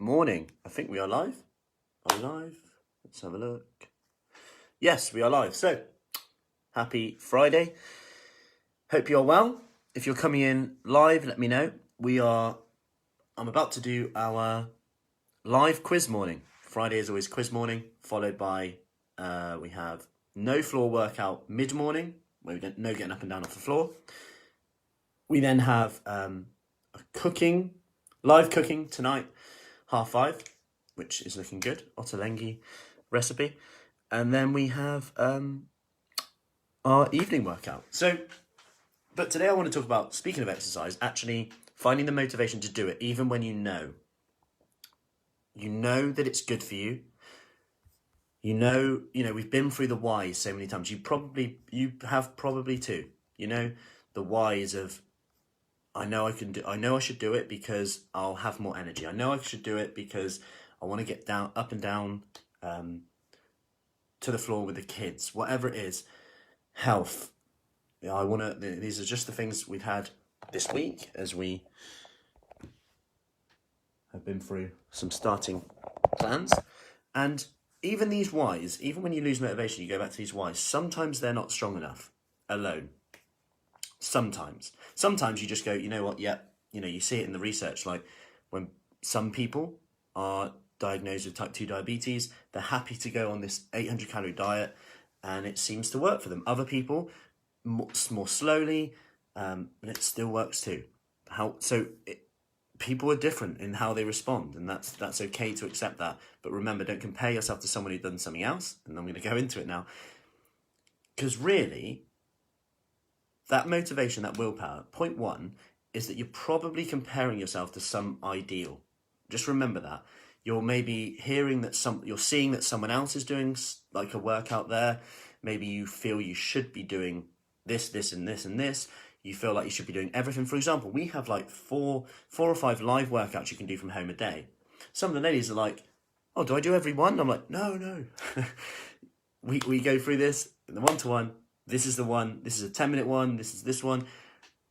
morning. I think we are live. Are we live? Let's have a look. Yes, we are live. So, happy Friday. Hope you're well. If you're coming in live, let me know. I'm about to do our live quiz morning. Friday is always quiz morning, followed by, we have no floor workout mid-morning, where we don't no getting up and down off the floor. We then have a live cooking tonight, 5:30, which is looking good, ottolenghi recipe. And then we have our evening workout. But today I want to talk about, speaking of exercise, actually finding the motivation to do it, even when you know that it's good for you. We've been through the whys so many times. You have probably too. The whys of, I know I should do it because I'll have more energy. I know I should do it because I want to get up and down to the floor with the kids. Whatever it is, health. These are just the things we've had this week as we have been through some starting plans. And even these whys, even when you lose motivation, you go back to these whys. Sometimes they're not strong enough alone. Sometimes you just go, you know what? Yeah, you see it in the research. Like when some people are diagnosed with type 2 diabetes, they're happy to go on this 800 calorie diet, and it seems to work for them. Other people more slowly, but it still works too. People are different in how they respond, and that's okay to accept that. But remember, don't compare yourself to someone who's done something else. And I'm going to go into it now, because really, that motivation, that willpower, point one, is that you're probably comparing yourself to some ideal. Just remember that. You're maybe hearing that you're seeing that someone else is doing like a workout there. Maybe you feel you should be doing this, this, and this, and this. You feel like you should be doing everything. For example, we have like four or five live workouts you can do from home a day. Some of the ladies are like, oh, do I do every one? I'm like, no. we go through this in the one-to-one. This is the one, this is a 10-minute one, this is this one.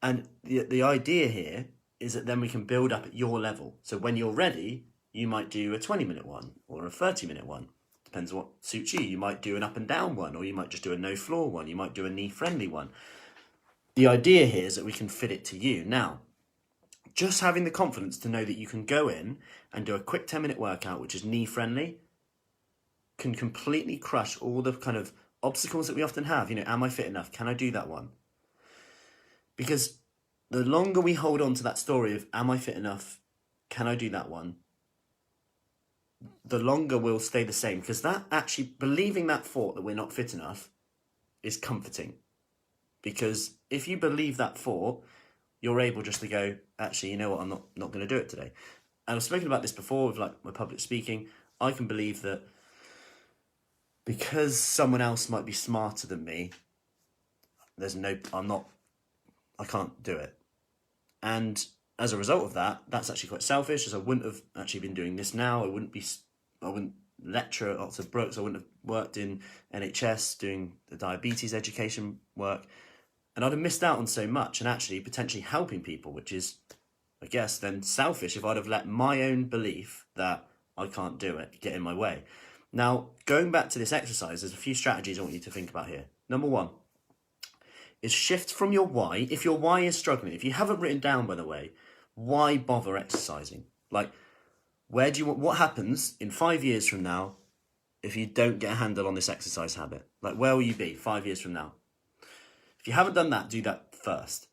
And the idea here is that then we can build up at your level. So when you're ready, you might do a 20-minute one or a 30-minute one. Depends what suits you. You might do an up and down one, or you might just do a no floor one. You might do a knee-friendly one. The idea here is that we can fit it to you. Now, just having the confidence to know that you can go in and do a quick 10-minute workout, which is knee-friendly, can completely crush all the kind of obstacles that we often have. Am I fit enough? Can I do that one? Because the longer we hold on to that story of, am I fit enough? Can I do that one? The longer we'll stay the same, because that actually, believing that thought that we're not fit enough is comforting. Because if you believe that thought, you're able just to go, actually, you know what? I'm not going to do it today. And I've spoken about this before with like my public speaking. I can believe that because someone else might be smarter than me, I can't do it. And as a result of that, that's actually quite selfish, as I wouldn't have actually been doing this now. I wouldn't lecture at Oxford Brookes. I wouldn't have worked in NHS doing the diabetes education work. And I'd have missed out on so much and actually potentially helping people, which is, I guess, then selfish if I'd have let my own belief that I can't do it get in my way. Now, going back to this exercise, there's a few strategies I want you to think about here. Number one is shift from your why. If your why is struggling, if you haven't written down, by the way, why bother exercising? Like, what happens in 5 years from now if you don't get a handle on this exercise habit? Like, where will you be 5 years from now? If you haven't done that, do that first.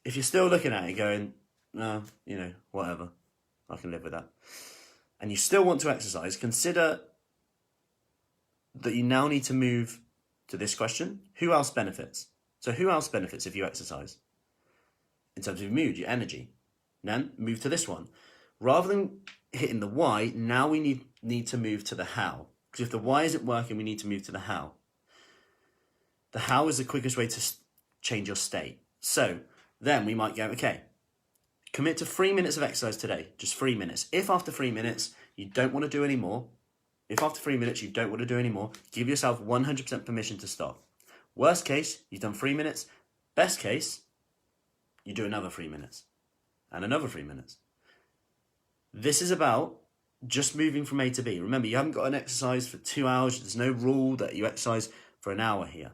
If you're still looking at it going, no, whatever, I can live with that, and you still want to exercise, consider that you now need to move to this question. Who else benefits? So who else benefits if you exercise? In terms of your mood, your energy. Then move to this one. Rather than hitting the why, now we need to move to the how. Because if the why isn't working, we need to move to the how. The how is the quickest way to change your state. So then we might go, okay, commit to 3 minutes of exercise today. Just 3 minutes. If after 3 minutes you don't want to do any more, give yourself 100% permission to stop. Worst case, you've done 3 minutes. Best case, you do another 3 minutes and another 3 minutes. This is about just moving from A to B. Remember, you haven't got an exercise for 2 hours. There's no rule that you exercise for an hour here.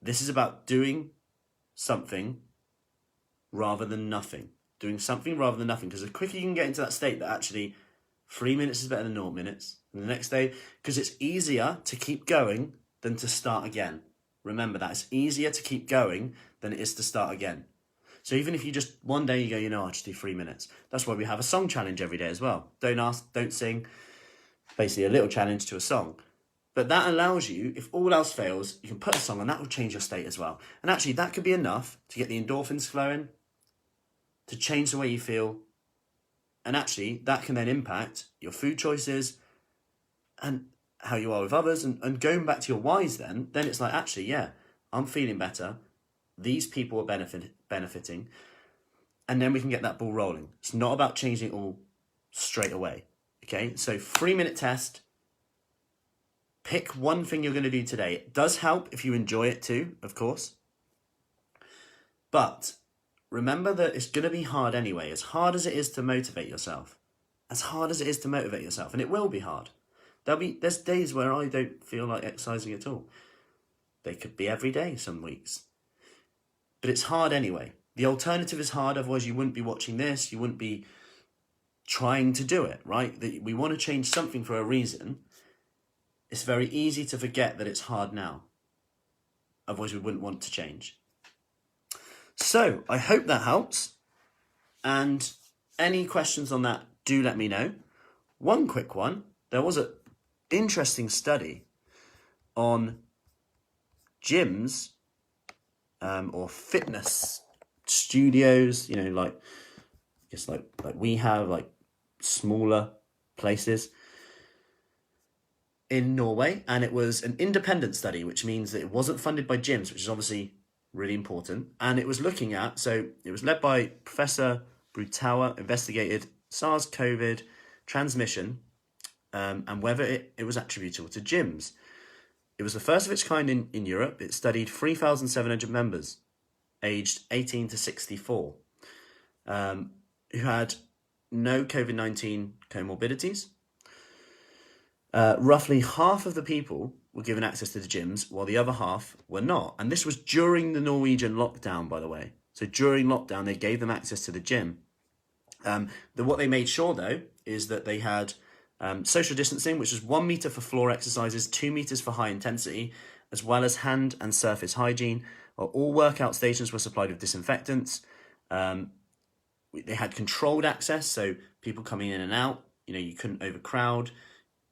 This is about doing something rather than nothing. Doing something rather than nothing. Because the quicker you can get into that state that actually 3 minutes is better than 0 minutes. And the next day, because it's easier to keep going than to start again. Remember that. It's easier to keep going than it is to start again. So even if you just, one day you go, I'll just do 3 minutes. That's why we have a song challenge every day as well. Don't ask, don't sing. Basically a little challenge to a song. But that allows you, if all else fails, you can put a song on. That will change your state as well. And actually that could be enough to get the endorphins flowing, to change the way you feel. And actually that can then impact your food choices and how you are with others. And going back to your whys then it's like, actually, yeah, I'm feeling better. These people are benefiting, and then we can get that ball rolling. It's not about changing it all straight away. Okay, so 3-minute test. Pick one thing you're going to do today. It does help if you enjoy it too, of course. But remember that it's going to be hard anyway. As hard as it is to motivate yourself. As hard as it is to motivate yourself. And it will be hard. There's days where I don't feel like exercising at all. They could be every day some weeks. But it's hard anyway. The alternative is hard, otherwise you wouldn't be watching this, you wouldn't be trying to do it, right? We want to change something for a reason. It's very easy to forget that it's hard now. Otherwise we wouldn't want to change. So, I hope that helps. And any questions on that, do let me know. One quick one. There was an interesting study on gyms or fitness studios, like we have, like smaller places in Norway. And it was an independent study, which means that it wasn't funded by gyms, which is obviously really important. And it was looking at, so it was led by Professor Brutauer, investigated SARS-CoV transmission and whether it was attributable to gyms. It was the first of its kind in Europe. It studied 3,700 members aged 18 to 64 who had no COVID-19 comorbidities. Roughly half of the people were given access to the gyms, while the other half were not. And this was during the Norwegian lockdown, by the way. So during lockdown, they gave them access to the gym. What they made sure, though, is that they had social distancing, which is 1 meter for floor exercises, 2 meters for high intensity, as well as hand and surface hygiene. All workout stations were supplied with disinfectants. They had controlled access, so people coming in and out, you couldn't overcrowd.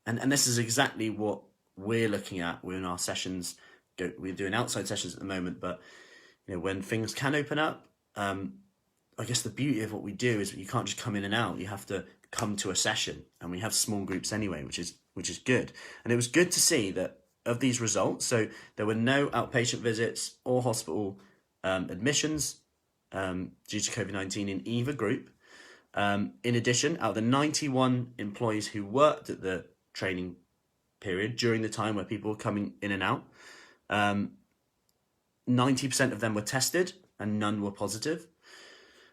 And this is exactly what we're looking at in our sessions. We're doing outside sessions at the moment, but when things can open up, I guess the beauty of what we do is you can't just come in and out. You have to come to a session, and we have small groups anyway, which is good. And it was good to see that of these results. So there were no outpatient visits or hospital admissions due to COVID-19 in either group. In addition, out of the 91 employees who worked at the training period during the time where people were coming in and out, 90% of them were tested and none were positive.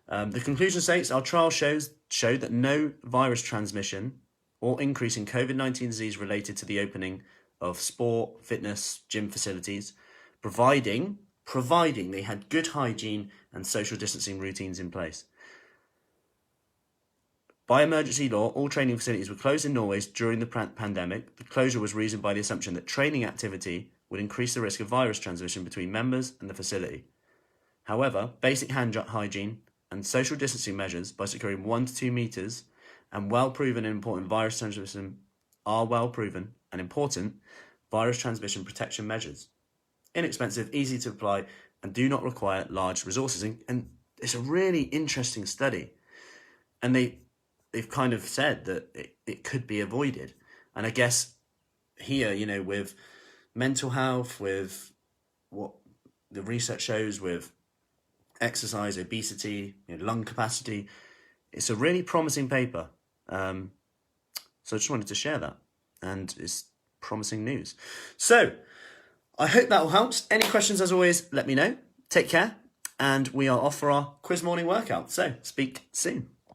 The conclusion states our trial showed that no virus transmission or increase in COVID-19 disease related to the opening of sport, fitness, gym facilities, providing they had good hygiene and social distancing routines in place. By emergency law, all training facilities were closed in Norway during the pandemic. The closure was reasoned by the assumption that training activity would increase the risk of virus transmission between members and the facility. However, basic hand hygiene and social distancing measures by securing 1 to 2 meters and well-proven and important virus transmission protection measures. Inexpensive, easy to apply, and do not require large resources. And it's a really interesting study. And they've kind of said that it could be avoided. And I guess here, with mental health, with what the research shows with exercise, obesity, lung capacity, it's a really promising paper. So I just wanted to share that, and it's promising news. So I hope that all helps. Any questions, as always, let me know. Take care, and we are off for our quiz morning workout. So speak soon.